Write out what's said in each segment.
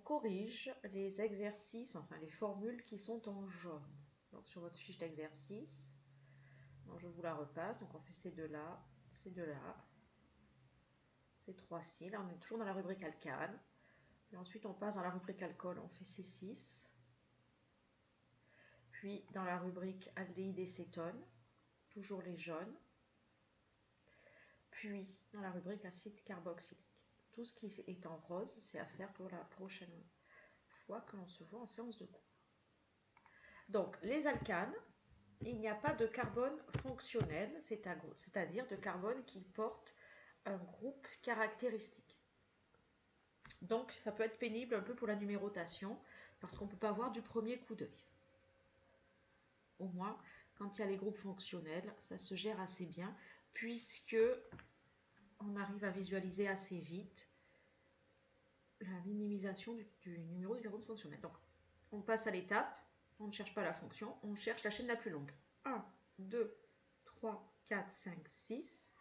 corrige les exercices, enfin les formules qui sont en jaune. Donc sur votre fiche d'exercice, je vous la repasse. Donc on fait ces deux-là, ces deux-là, ces trois-ci. Là on est toujours dans la rubrique alcane. Et ensuite on passe dans la rubrique alcool, on fait ces 6. Puis dans la rubrique aldéhyde et cétone, toujours les jaunes. Puis dans la rubrique acide carboxylique. Tout ce qui est en rose, c'est à faire pour la prochaine fois que l'on se voit en séance de cours. Donc les alcanes, il n'y a pas de carbone fonctionnel, c'est-à-dire de carbone qui porte un groupe caractéristique. Donc ça peut être pénible un peu pour la numérotation, parce qu'on ne peut pas voir du premier coup d'œil. Au moins, quand il y a les groupes fonctionnels, ça se gère assez bien, puisque on arrive à visualiser assez vite la minimisation du numéro du carbone fonctionnel. Donc, on passe à l'étape, on ne cherche pas la fonction, on cherche la chaîne la plus longue. 1, 2, 3, 4, 5, 6.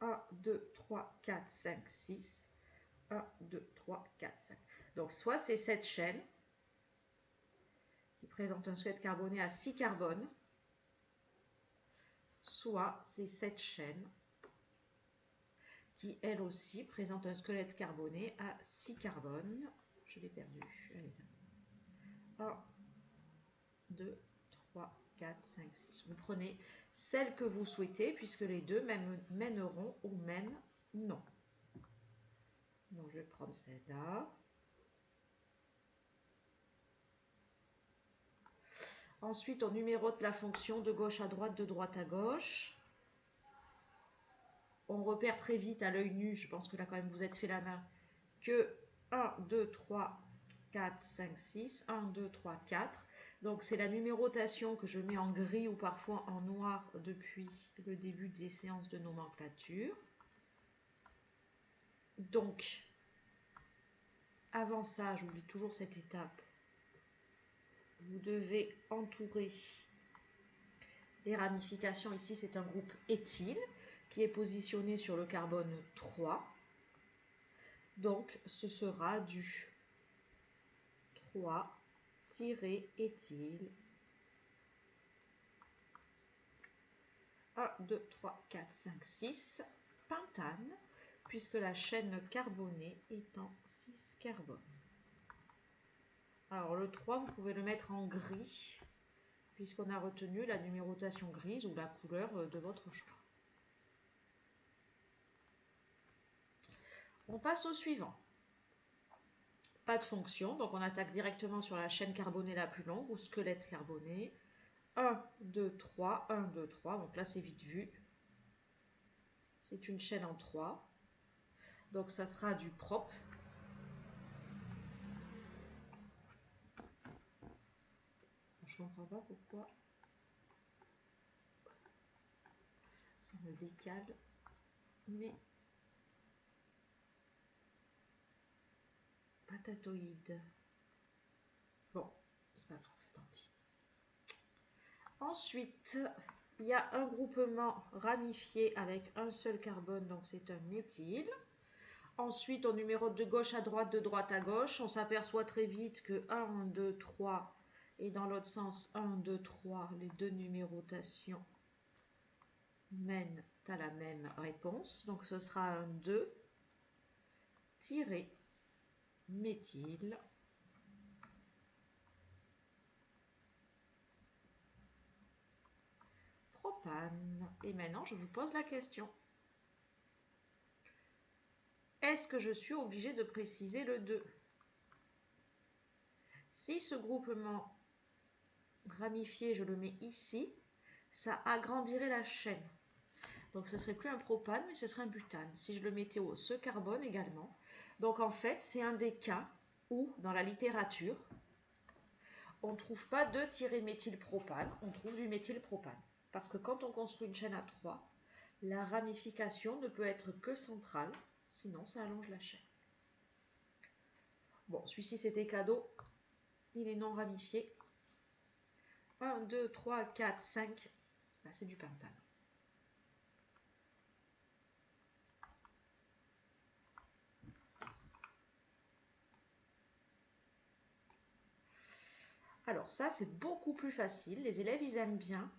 1, 2, 3, 4, 5, 6. 1, 2, 3, 4, 5. Donc, soit c'est cette chaîne qui présente un squelette carboné à 6 carbones, soit c'est cette chaîne qui, elle aussi, présente un squelette carboné à 6 carbones. Je l'ai perdu. 1, 2, 3, 4, 5, 6. Vous prenez celle que vous souhaitez, puisque les deux mèneront au même nom. Donc, je vais prendre celle-là. Ensuite, on numérote la fonction de gauche à droite, de droite à gauche. On repère très vite à l'œil nu, je pense que là quand même vous êtes fait la main, que 1, 2, 3, 4, 5, 6, 1, 2, 3, 4. Donc c'est la numérotation que je mets en gris ou parfois en noir depuis le début des séances de nomenclature. Donc, avant ça, j'oublie toujours cette étape, vous devez entourer les ramifications. Ici, c'est un groupe éthyle qui est positionné sur le carbone 3. Donc, ce sera du 3-éthyle. 1, 2, 3, 4, 5, 6. Pentane, puisque la chaîne carbonée est en 6 carbones. Alors, le 3, vous pouvez le mettre en gris, puisqu'on a retenu la numérotation grise ou la couleur de votre choix. On passe au suivant. Pas de fonction, donc on attaque directement sur la chaîne carbonée la plus longue ou squelette carboné. 1, 2, 3, 1, 2, 3. Donc là, c'est vite vu. C'est une chaîne en 3. Donc ça sera du propre. Je ne comprends pas pourquoi ça me décale. Mais patatoïde. Bon, c'est pas grave, tant pis. Ensuite, il y a un groupement ramifié avec un seul carbone, donc c'est un méthyle. Ensuite, on numérote de gauche à droite, de droite à gauche. On s'aperçoit très vite que 1, 2, 3 et dans l'autre sens 1, 2, 3, les deux numérotations mènent à la même réponse. Donc ce sera un 2 tiré méthyle. Propane. Et maintenant, je vous pose la question. Est-ce que je suis obligée de préciser le 2? Si ce groupement ramifié, je le mets ici, ça agrandirait la chaîne. Donc ce serait plus un propane, mais ce serait un butane. Si je le mettais au ce carbone également. Donc en fait, c'est un des cas où, dans la littérature, on ne trouve pas de méthylpropane, on trouve du méthylpropane. Parce que quand on construit une chaîne à 3, la ramification ne peut être que centrale, sinon ça allonge la chaîne. Bon, celui-ci c'était cadeau, il est non ramifié. 1, 2, 3, 4, 5, là c'est du pentane. Alors ça, c'est beaucoup plus facile. Les élèves, ils aiment bien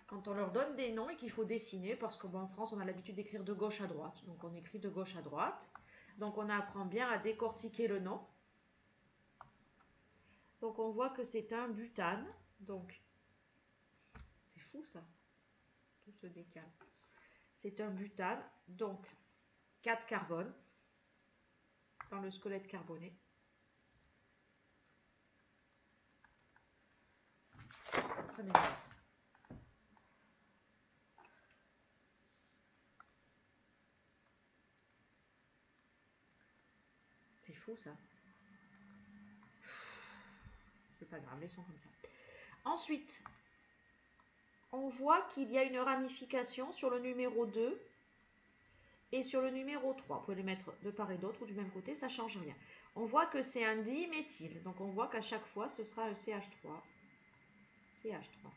quand on leur donne des noms et qu'il faut dessiner, parce qu'en France, on a l'habitude d'écrire de gauche à droite. Donc on écrit de gauche à droite. Donc on apprend bien à décortiquer le nom. Donc on voit que c'est un butane. Donc c'est fou ça. Tout se décale. C'est un butane. Donc 4 carbones dans le squelette carboné. Ça m'énerve. C'est fou ça. C'est pas grave, laissons comme ça. Ensuite, on voit qu'il y a une ramification sur le numéro 2 et sur le numéro 3. Vous pouvez les mettre de part et d'autre ou du même côté, ça ne change rien. On voit que c'est un diméthyle. Donc on voit qu'à chaque fois, ce sera un CH3. CH3.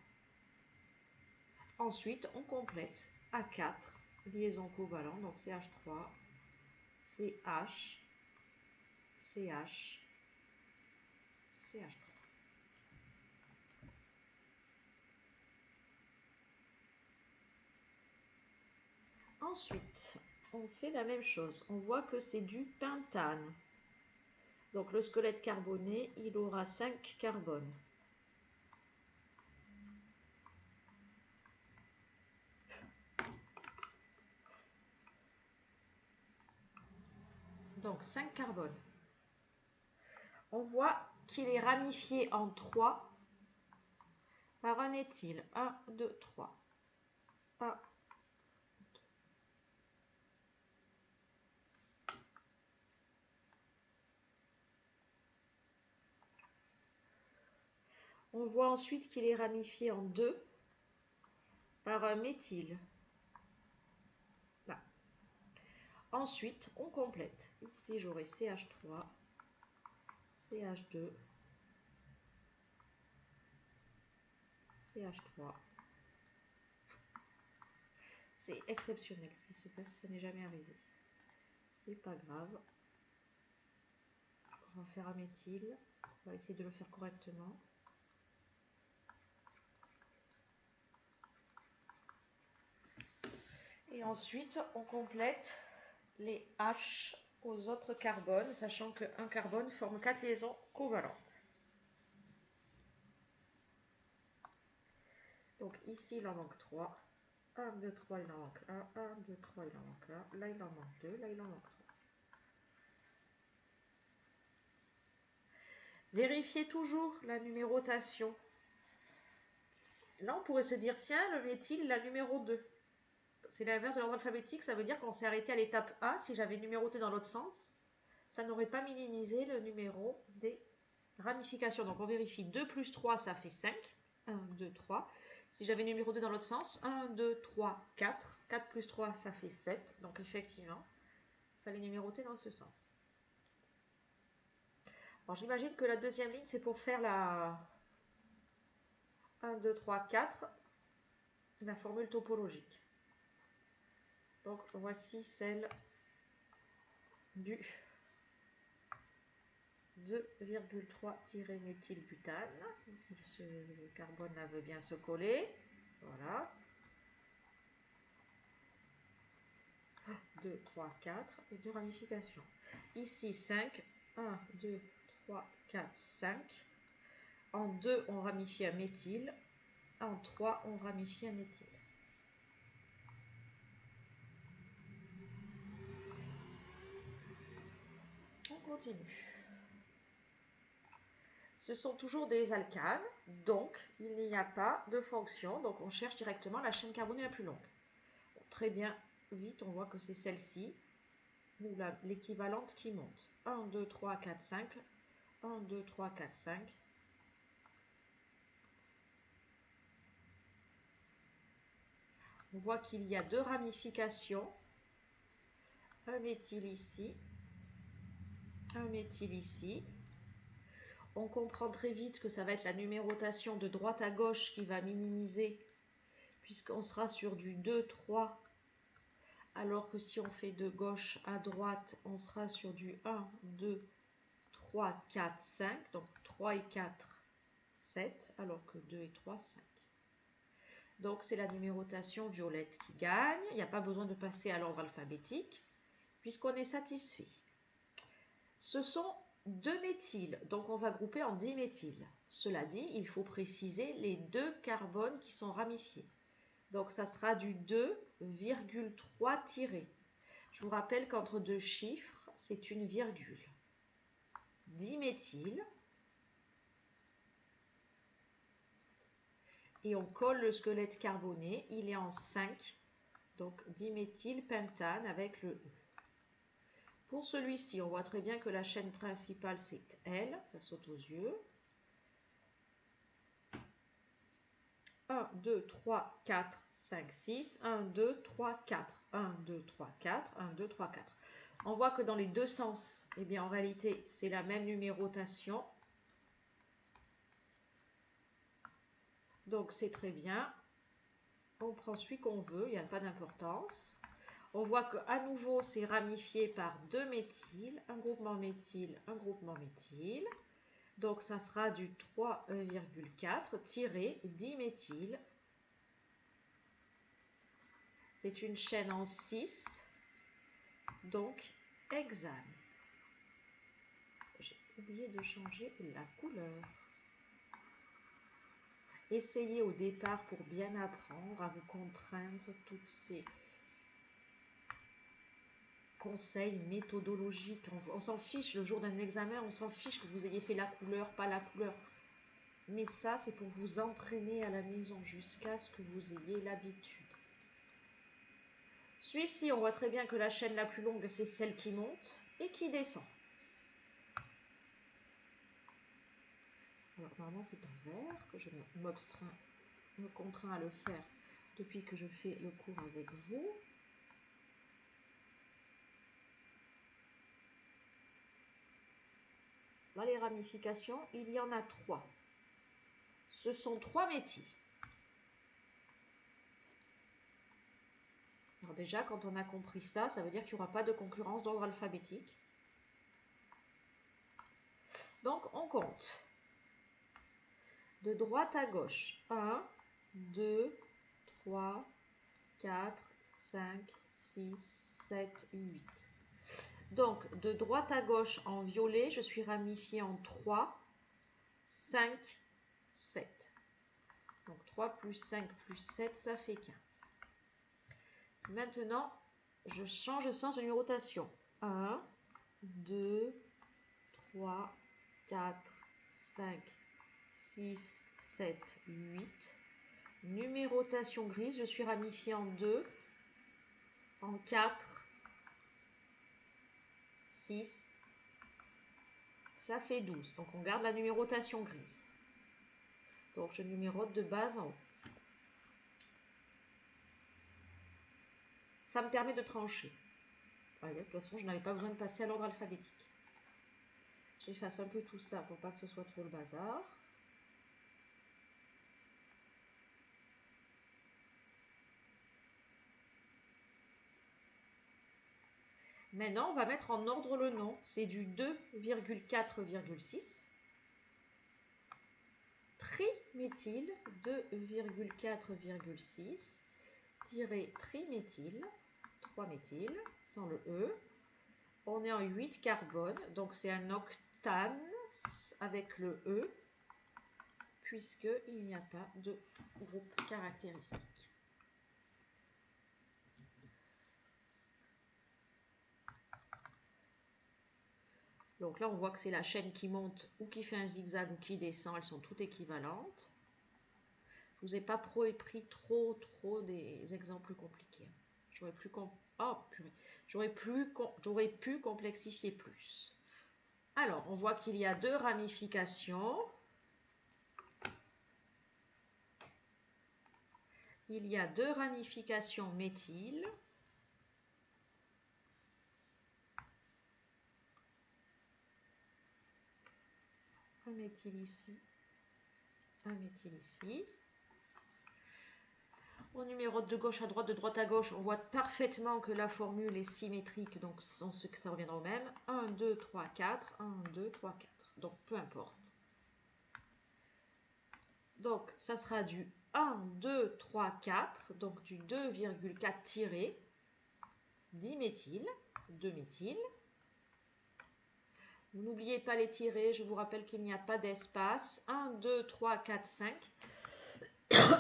Ensuite, on complète à 4 liaisons covalentes. Donc CH3, CH, CH, CH3. Ensuite, on fait la même chose. On voit que c'est du pentane. Donc le squelette carboné, il aura 5 carbones. Donc 5 carbones. On voit qu'il est ramifié en 3 par un éthyle. 1, 2, 3. 1, on voit ensuite qu'il est ramifié en 2 par un méthyle. Là. Ensuite, on complète. Ici, j'aurai CH3, CH2, CH3. C'est exceptionnel ce qui se passe, ça n'est jamais arrivé. C'est pas grave. On va faire un méthyle. On va essayer de le faire correctement. Et ensuite, on complète les H aux autres carbones, sachant qu'un carbone forme 4 liaisons covalentes. Donc ici, il en manque 3. 1, 2, 3, il en manque 1. 1, 2, 3, il en manque 1. Là, il en manque 2. Là, il en manque 3. Vérifiez toujours la numérotation. Là, on pourrait se dire, tiens, le méthyle, la numéro 2. C'est l'inverse de l'ordre alphabétique, ça veut dire qu'on s'est arrêté à l'étape A. Si j'avais numéroté dans l'autre sens, ça n'aurait pas minimisé le numéro des ramifications. Donc on vérifie 2 plus 3, ça fait 5. 1, 2, 3. Si j'avais numéroté dans l'autre sens, 1, 2, 3, 4. 4 plus 3, ça fait 7. Donc effectivement, il fallait numéroter dans ce sens. Alors j'imagine que la deuxième ligne, c'est pour faire la 1, 2, 3, 4, la formule topologique. Donc voici celle du 2,3-méthylbutane. Si le carbone là veut bien se coller. Voilà. 2, 3, 4 et 2 ramifications. Ici 5. 1, 2, 3, 4, 5. En 2, on ramifie un méthyle. En 3, on ramifie un éthyle. On continue. Ce sont toujours des alcanes, donc il n'y a pas de fonction. Donc on cherche directement la chaîne carbonée la plus longue. Bon, très bien, vite, on voit que c'est celle-ci, ou l'équivalente qui monte. 1, 2, 3, 4, 5. 1, 2, 3, 4, 5. On voit qu'il y a 2 ramifications. Un méthyle ici. Un méthyle ici. On comprend très vite que ça va être la numérotation de droite à gauche qui va minimiser, puisqu'on sera sur du 2, 3, alors que si on fait de gauche à droite, on sera sur du 1, 2, 3, 4, 5. Donc 3 et 4, 7, alors que 2 et 3, 5. Donc, c'est la numérotation violette qui gagne. Il n'y a pas besoin de passer à l'ordre alphabétique, puisqu'on est satisfait. Ce sont 2 méthyles, donc on va grouper en diméthyl. Cela dit, il faut préciser les 2 carbones qui sont ramifiés. Donc, ça sera du 2,3 tiré. Je vous rappelle qu'entre deux chiffres, c'est une virgule. Diméthyl. Et on colle le squelette carboné, il est en 5, donc diméthylpentane avec le E. Pour celui-ci, on voit très bien que la chaîne principale, c'est L, ça saute aux yeux. 1, 2, 3, 4, 5, 6, 1, 2, 3, 4, 1, 2, 3, 4, 1, 2, 3, 4. On voit que dans les deux sens, eh bien, en réalité, c'est la même numérotation. Donc, c'est très bien. On prend celui qu'on veut, il n'y a pas d'importance. On voit qu'à nouveau, c'est ramifié par 2 méthyles, un groupement méthyle, un groupement méthyle. Donc, ça sera du 3,4 tiré diméthyle. C'est une chaîne en 6, donc hexane. J'ai oublié de changer la couleur. Essayez au départ pour bien apprendre à vous contraindre toutes ces conseils méthodologiques. On s'en fiche le jour d'un examen, on s'en fiche que vous ayez fait la couleur, pas la couleur. Mais ça, c'est pour vous entraîner à la maison jusqu'à ce que vous ayez l'habitude. Celui-ci, on voit très bien que la chaîne la plus longue, c'est celle qui monte et qui descend. Alors, normalement, c'est en vert que je me contrains à le faire depuis que je fais le cours avec vous. Là, les ramifications, il y en a 3. Ce sont 3 méthyles. Alors déjà, quand on a compris ça, ça veut dire qu'il n'y aura pas de concurrence d'ordre alphabétique. Donc, on compte. De droite à gauche. 1, 2, 3, 4, 5, 6, 7, 8. Donc, de droite à gauche en violet, je suis ramifiée en 3, 5, 7. Donc, 3 plus 5 plus 7, ça fait 15. Si maintenant, je change de sens de numérotation. 1, 2, 3, 4, 5, 6, 7, 8. Numérotation grise, je suis ramifiée en 2, en 4, 6, ça fait 12. Donc on garde la numérotation grise. Donc je numérote de bas en haut. Ça me permet de trancher. Allez, de toute façon, je n'avais pas besoin de passer à l'ordre alphabétique. J'efface un peu tout ça pour pas que ce soit trop le bazar. Maintenant, on va mettre en ordre le nom. C'est du 2,4,6. Triméthyle 2,4,6 tiré triméthyle, 3 méthyle, sans le E. On est en 8 carbone, donc c'est un octane avec le E, puisqu'il n'y a pas de groupe caractéristique. Donc là, on voit que c'est la chaîne qui monte ou qui fait un zigzag ou qui descend. Elles sont toutes équivalentes. Je ne vous ai pas pris trop des exemples compliqués. J'aurais pu complexifier plus. Alors, on voit qu'il y a 2 ramifications. Il y a 2 ramifications méthyle. Un méthyle ici, un méthyle ici. On numérote de gauche à droite, de droite à gauche. On voit parfaitement que la formule est symétrique, donc ça reviendra au même. 1, 2, 3, 4, 1, 2, 3, 4. Donc peu importe. Donc, ça sera du 1, 2, 3, 4, donc du 2,4 tiré, diméthyl, 2-méthyl. Vous n'oubliez pas les tirés, je vous rappelle qu'il n'y a pas d'espace. 1, 2, 3, 4, 5.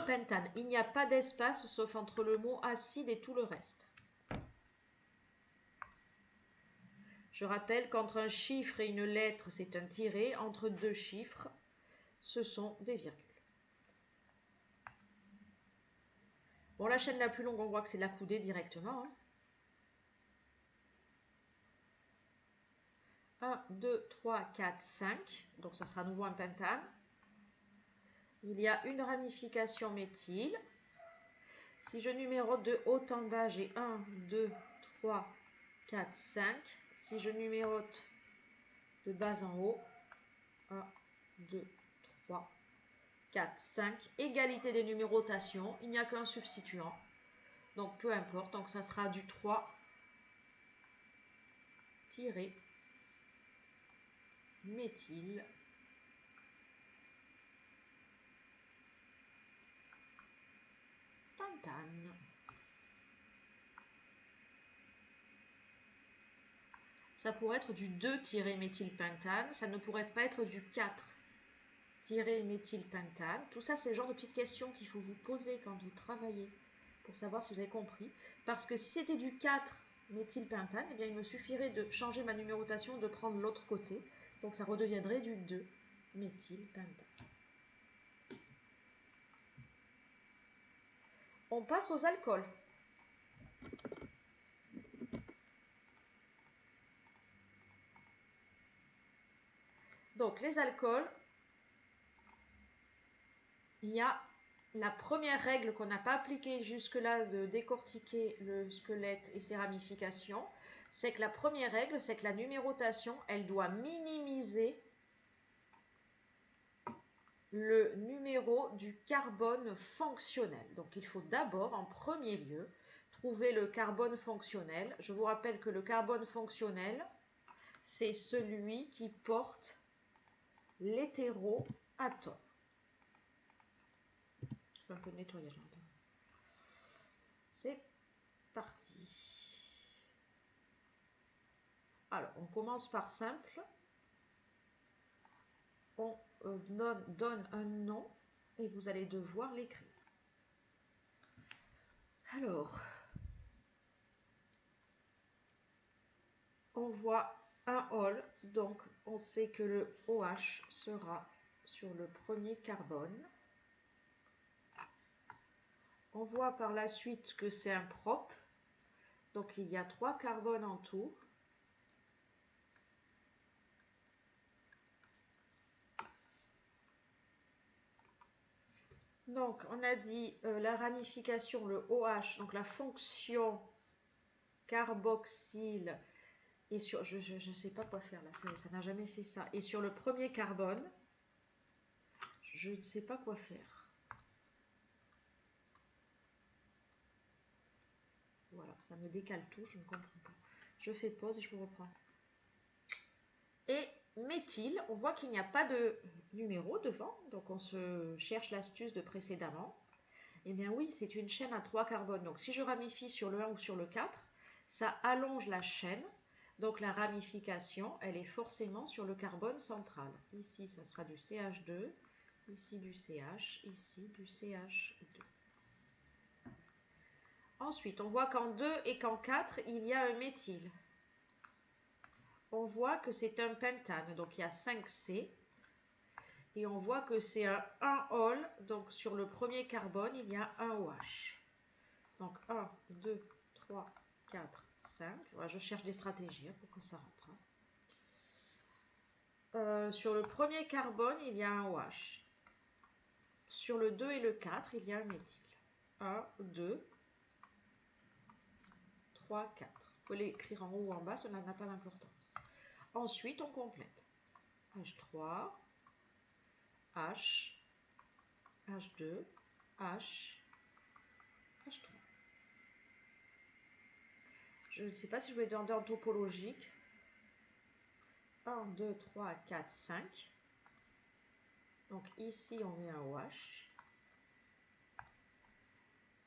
Pentane, il n'y a pas d'espace sauf entre le mot acide et tout le reste. Je rappelle qu'entre un chiffre et une lettre, c'est un tiré. Entre deux chiffres, ce sont des virgules. Bon, la chaîne la plus longue, on voit que c'est la coudée directement. 1, 2, 3, 4, 5. Donc, ça sera à nouveau un pentane. Il y a une ramification méthyle. Si je numérote de haut en bas, j'ai 1, 2, 3, 4, 5. Si je numérote de bas en haut, 1, 2, 3, 4, 5. Égalité des numérotations. Il n'y a qu'un substituant. Donc, peu importe. Donc, ça sera du 3 tiré méthyle pentane. Ça pourrait être du 2-méthylpentane. Ça ne pourrait pas être du 4-méthylpentane. Tout ça, c'est le genre de petites questions qu'il faut vous poser quand vous travaillez pour savoir si vous avez compris. Parce que si c'était du 4-méthylpentane, eh bien, il me suffirait de changer ma numérotation, de prendre l'autre côté. Donc, ça redeviendrait du 2-méthylpentane. On passe aux alcools. Donc, les alcools, il y a la première règle qu'on n'a pas appliquée jusque-là de décortiquer le squelette et ses ramifications, c'est que la première règle, c'est que la numérotation, elle doit minimiser le numéro du carbone fonctionnel. Donc, il faut d'abord, en premier lieu, trouver le carbone fonctionnel. Je vous rappelle que le carbone fonctionnel, c'est celui qui porte l'hétéroatome. Je fais un peu de nettoyage maintenant. C'est parti. Alors, on commence par simple. On donne un nom et vous allez devoir l'écrire. Alors, on voit un hall, donc on sait que le OH sera sur le premier carbone. On voit par la suite que c'est un prop, donc il y a 3 carbones en tout. Donc, on a dit la ramification, le OH, donc la fonction carboxyle, et sur, je ne sais pas quoi faire là, ça n'a jamais fait ça. Et sur le premier carbone, je ne sais pas quoi faire. Voilà, ça me décale tout, je ne comprends pas. Je fais pause et je vous reprends. Et méthyle, on voit qu'il n'y a pas de numéro devant, donc on se cherche l'astuce de précédemment. Eh bien oui, c'est une chaîne à 3 carbones. Donc si je ramifie sur le 1 ou sur le 4, ça allonge la chaîne. Donc la ramification, elle est forcément sur le carbone central. Ici, ça sera du CH2, ici du CH, ici du CH2. Ensuite, on voit qu'en 2 et qu'en 4, il y a un méthyle. On voit que c'est un pentane, donc il y a 5C. Et on voit que c'est un 1-ol, donc sur le premier carbone, il y a un OH. Donc 1, 2, 3, 4, 5. Voilà, je cherche des stratégies pour que ça rentre. Sur le premier carbone, il y a un OH. Sur le 2 et le 4, il y a un méthyle. 1, 2, 3, 4. Vous pouvez l'écrire en haut ou en bas, cela n'a pas d'importance. Ensuite, on complète. H3, H, H2, H, H3. Je ne sais pas si je vais demander en topologique. 1, 2, 3, 4, 5. Donc ici, on met un OH.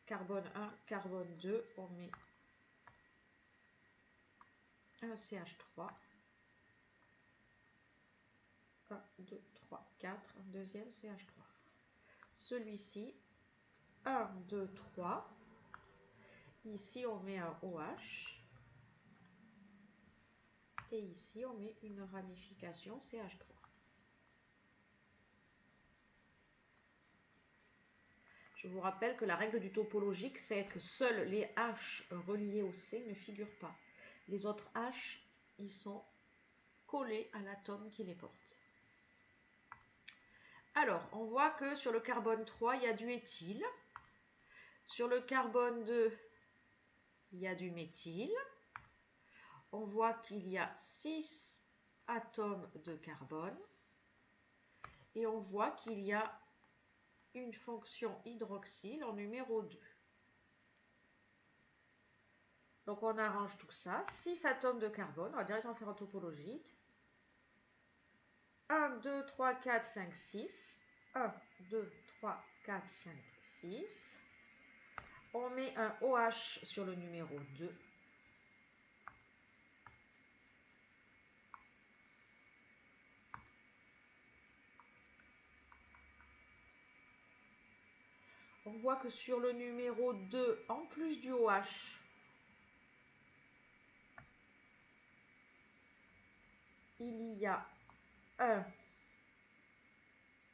Carbone 1, carbone 2, on met un CH3. 1, 2, 3, 4, un deuxième CH3. Celui-ci, 1, 2, 3. Ici, on met un OH. Et ici, on met une ramification CH3. Je vous rappelle que la règle du topologique, c'est que seuls les H reliés au C ne figurent pas. Les autres H, ils sont collés à l'atome qui les porte. Alors, on voit que sur le carbone 3, il y a du éthyle. Sur le carbone 2, il y a du méthyle. On voit qu'il y a 6 atomes de carbone. Et on voit qu'il y a une fonction hydroxyle en numéro 2. Donc on arrange tout ça. 6 atomes de carbone, on va directement faire un topologique. 1, 2, 3, 4, 5, 6. 1, 2, 3, 4, 5, 6. On met un OH sur le numéro 2. On voit que sur le numéro 2, en plus du OH, il y a un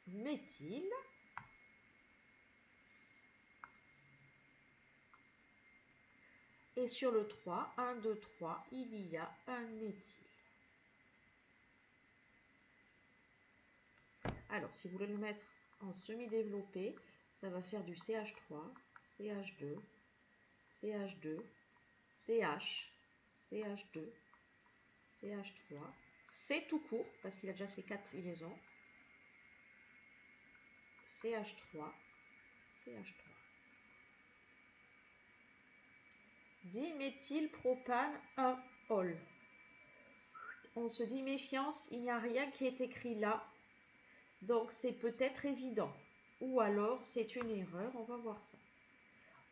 méthyle. Et sur le 3, 1, 2, 3, il y a un éthyle. Alors, si vous voulez le mettre en semi-développé, ça va faire du CH3, CH2, CH2, CH, CH2, CH3, C tout court, parce qu'il a déjà ses 4 liaisons, CH3, CH3. Diméthylpropane 1-ol. On se dit méfiance, il n'y a rien qui est écrit là, donc c'est peut-être évident. Ou alors c'est une erreur, on va voir ça.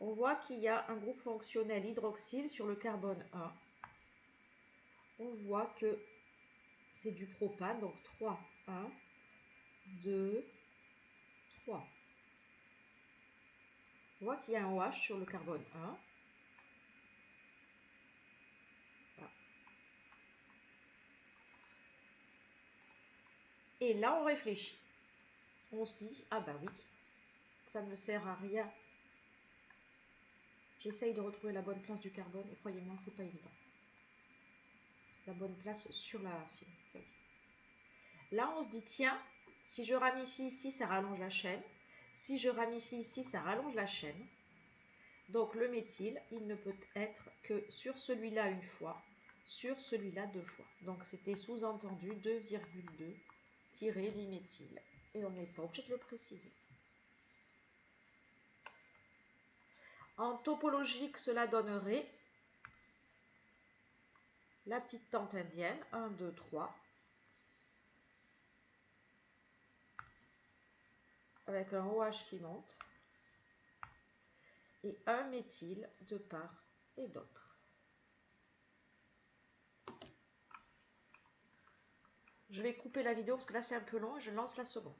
On voit qu'il y a un groupe fonctionnel hydroxyle sur le carbone 1. On voit que c'est du propane, donc 3, 1, 2, 3. On voit qu'il y a un OH sur le carbone 1. Voilà. Et là, on réfléchit. On se dit, ah bah oui, ça ne sert à rien. J'essaye de retrouver la bonne place du carbone et croyez-moi, c'est pas évident. La bonne place sur la feuille. Là, on se dit, tiens, si je ramifie ici, ça rallonge la chaîne. Si je ramifie ici, ça rallonge la chaîne. Donc, le méthyle, il ne peut être que sur celui-là une fois, sur celui-là 2 fois. Donc, c'était sous-entendu 2,2-diméthyle. Et on n'est pas obligé de le préciser. En topologique, cela donnerait la petite tente indienne, 1, 2, 3, avec un OH qui monte, et un méthyle de part et d'autre. Je vais couper la vidéo parce que là c'est un peu long et je lance la seconde.